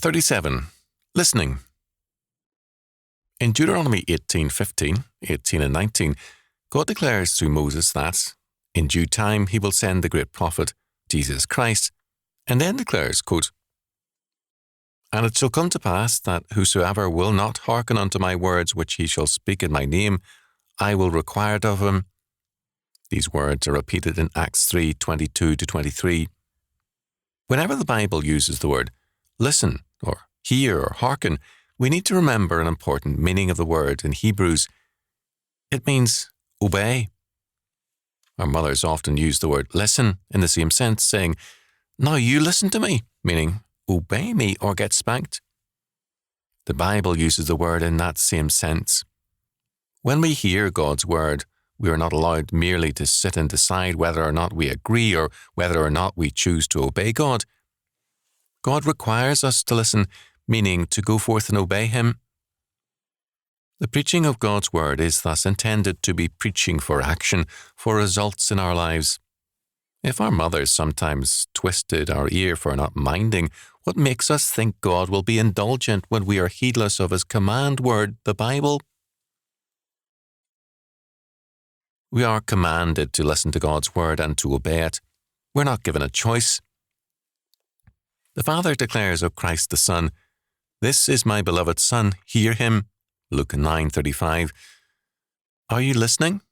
37. Listening. In Deuteronomy 18:15, 18 and 19, God declares through Moses that, in due time he will send the great prophet, Jesus Christ, and then declares, quote, "And it shall come to pass that whosoever will not hearken unto my words which he shall speak in my name, I will require it of him." These words are repeated in Acts 3:22-23. Whenever the Bible uses the word listen, or hear, or hearken, we need to remember an important meaning of the word in Hebrews. It means obey. Our mothers often use the word listen in the same sense, saying, "Now you listen to me," meaning obey me or get spanked. The Bible uses the word in that same sense. When we hear God's word, we are not allowed merely to sit and decide whether or not we agree or whether or not we choose to obey God. God requires us to listen, meaning to go forth and obey Him. The preaching of God's word is thus intended to be preaching for action, for results in our lives. If our mothers sometimes twisted our ear for not minding, what makes us think God will be indulgent when we are heedless of His command word, the Bible? We are commanded to listen to God's word and to obey it. We're not given a choice. The Father declares of Christ the Son, "This is my beloved Son, hear Him." Luke 9:35. Are you listening?